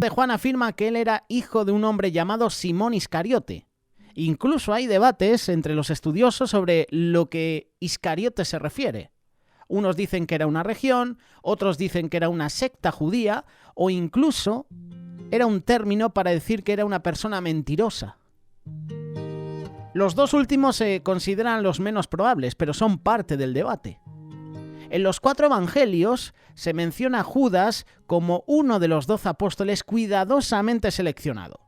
de Juan afirma que él era hijo de un hombre llamado Simón Iscariote. Incluso hay debates entre los estudiosos sobre lo que Iscariote se refiere. Unos dicen que era una región, otros dicen que era una secta judía, o incluso era un término para decir que era una persona mentirosa. Los dos últimos se consideran los menos probables, pero son parte del debate. En los 4 evangelios se menciona a Judas como uno de los 12 apóstoles cuidadosamente seleccionado.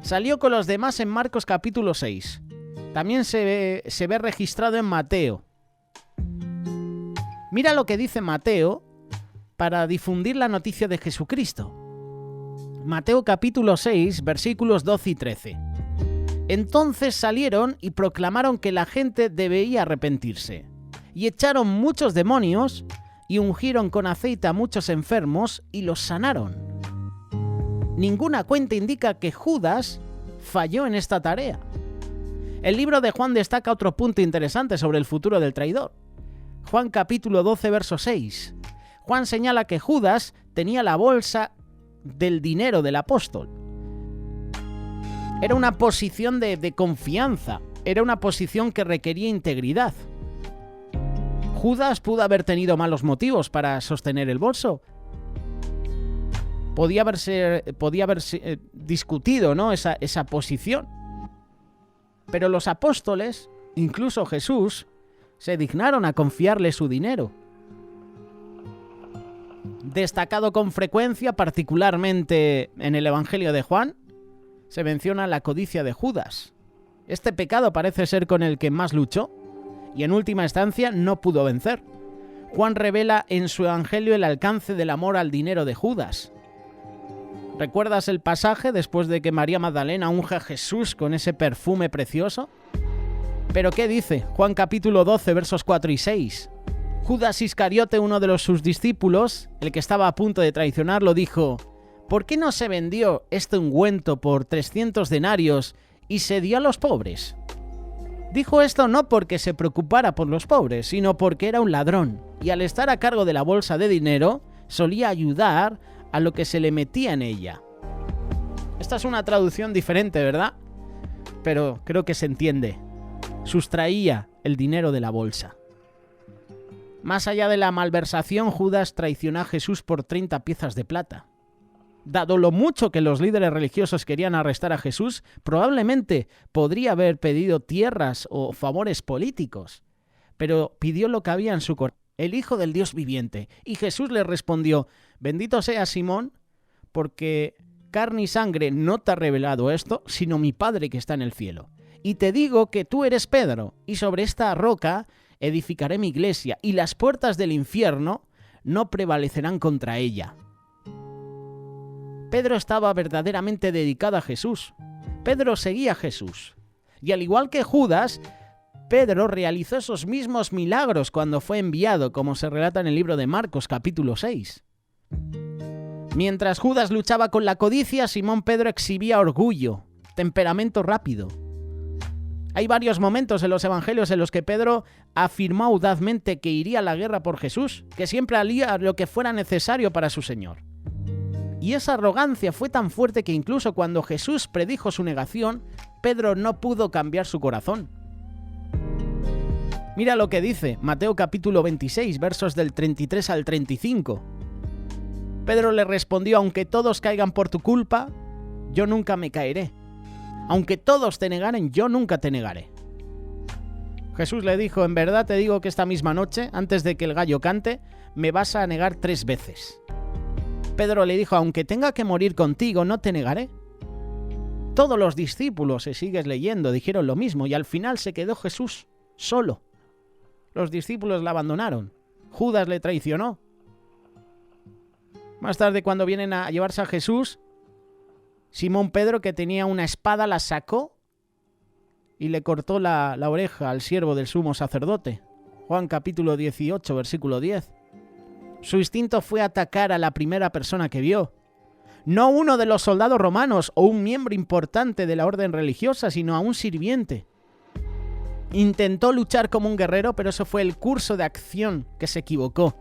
Salió con los demás en Marcos capítulo 6. También se ve registrado en Mateo. Mira lo que dice Mateo para difundir la noticia de Jesucristo. Mateo capítulo 6, versículos 12 y 13. Entonces salieron y proclamaron que la gente debía arrepentirse. Y echaron muchos demonios y ungieron con aceite a muchos enfermos y los sanaron. Ninguna cuenta indica que Judas falló en esta tarea. El libro de Juan destaca otro punto interesante sobre el futuro del traidor. Juan capítulo 12, verso 6. Juan señala que Judas tenía la bolsa del dinero del apóstol. Era una posición de confianza, era una posición que requería integridad. Judas pudo haber tenido malos motivos para sostener el bolso. Podía haberse discutido, ¿no?, esa posición. Pero los apóstoles, incluso Jesús, se dignaron a confiarle su dinero. Destacado con frecuencia, particularmente en el Evangelio de Juan, se menciona la codicia de Judas. Este pecado parece ser con el que más luchó y en última instancia no pudo vencer. Juan revela en su Evangelio el alcance del amor al dinero de Judas. ¿Recuerdas el pasaje después de que María Magdalena unge a Jesús con ese perfume precioso? ¿Pero qué dice? Juan capítulo 12, versos 4 y 6. Judas Iscariote, uno de sus discípulos, el que estaba a punto de traicionarlo, dijo: ¿por qué no se vendió este ungüento por 300 denarios y se dio a los pobres? Dijo esto no porque se preocupara por los pobres, sino porque era un ladrón, y al estar a cargo de la bolsa de dinero, solía ayudar a lo que se le metía en ella. Esta es una traducción diferente, ¿verdad? Pero creo que se entiende. Sustraía el dinero de la bolsa. Más allá de la malversación, Judas traicionó a Jesús por 30 piezas de plata. Dado lo mucho que los líderes religiosos querían arrestar a Jesús, probablemente podría haber pedido tierras o favores políticos, pero pidió lo que había en su corazón, el Hijo del Dios viviente. Y Jesús le respondió: bendito sea Simón, porque carne y sangre no te ha revelado esto, sino mi Padre que está en el cielo. Y te digo que tú eres Pedro, y sobre esta roca edificaré mi iglesia, y las puertas del infierno no prevalecerán contra ella. Pedro estaba verdaderamente dedicado a Jesús. Pedro seguía a Jesús. Y al igual que Judas, Pedro realizó esos mismos milagros cuando fue enviado, como se relata en el libro de Marcos, capítulo 6. Mientras Judas luchaba con la codicia, Simón Pedro exhibía orgullo, temperamento rápido. Hay varios momentos en los evangelios en los que Pedro afirmó audazmente que iría a la guerra por Jesús, que siempre haría lo que fuera necesario para su Señor. Y esa arrogancia fue tan fuerte que incluso cuando Jesús predijo su negación, Pedro no pudo cambiar su corazón. Mira lo que dice Mateo capítulo 26, versos del 33 al 35. Pedro le respondió: aunque todos caigan por tu culpa, yo nunca me caeré. Aunque todos te negaren, yo nunca te negaré. Jesús le dijo: en verdad te digo que esta misma noche, antes de que el gallo cante, me vas a negar 3 veces. Pedro le dijo: aunque tenga que morir contigo, no te negaré. Todos los discípulos, si sigues leyendo, dijeron lo mismo, y al final se quedó Jesús solo. Los discípulos la abandonaron. Judas le traicionó. Más tarde, cuando vienen a llevarse a Jesús, Simón Pedro, que tenía una espada, la sacó y le cortó la oreja al siervo del sumo sacerdote. Juan capítulo 18, versículo 10. Su instinto fue atacar a la primera persona que vio. No uno de los soldados romanos o un miembro importante de la orden religiosa, sino a un sirviente. Intentó luchar como un guerrero, pero eso fue el curso de acción que se equivocó.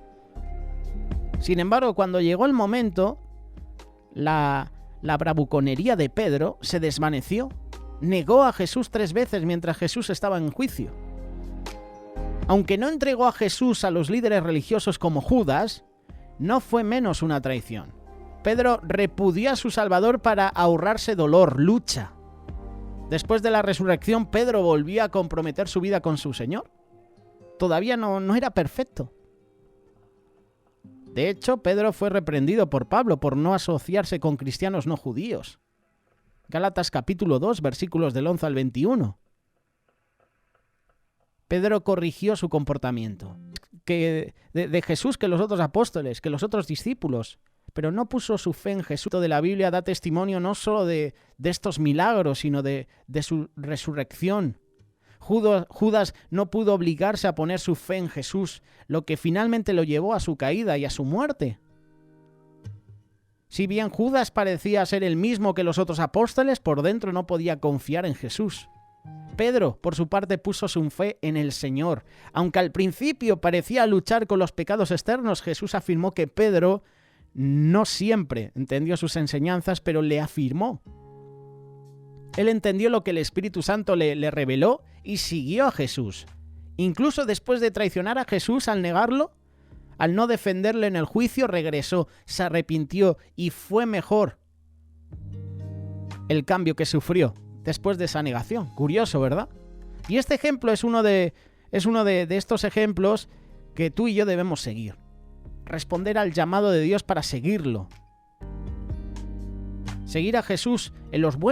Sin embargo, cuando llegó el momento, la la bravuconería de Pedro se desvaneció. Negó a Jesús 3 veces mientras Jesús estaba en juicio. Aunque no entregó a Jesús a los líderes religiosos como Judas, no fue menos una traición. Pedro repudió a su Salvador para ahorrarse dolor, lucha. Después de la resurrección, Pedro volvió a comprometer su vida con su Señor. Todavía no era perfecto. De hecho, Pedro fue reprendido por Pablo por no asociarse con cristianos no judíos. Gálatas capítulo 2, versículos del 11 al 21. Pedro corrigió su comportamiento de Jesús que los otros apóstoles, que los otros discípulos, pero no puso su fe en Jesús. De la Biblia da testimonio no solo de estos milagros, sino de su resurrección. Judas no pudo obligarse a poner su fe en Jesús, lo que finalmente lo llevó a su caída y a su muerte. Si bien Judas parecía ser el mismo que los otros apóstoles, por dentro no podía confiar en Jesús. Pedro, por su parte, puso su fe en el Señor. Aunque al principio parecía luchar con los pecados externos, Jesús afirmó que Pedro no siempre entendió sus enseñanzas, pero le afirmó. Él entendió lo que el Espíritu Santo le reveló y siguió a Jesús. Incluso después de traicionar a Jesús al negarlo, al no defenderle en el juicio, regresó, se arrepintió y fue mejor el cambio que sufrió después de esa negación. Curioso, ¿verdad? Y este ejemplo es uno de estos ejemplos que tú y yo debemos seguir. Responder al llamado de Dios para seguirlo. Seguir a Jesús en los buenos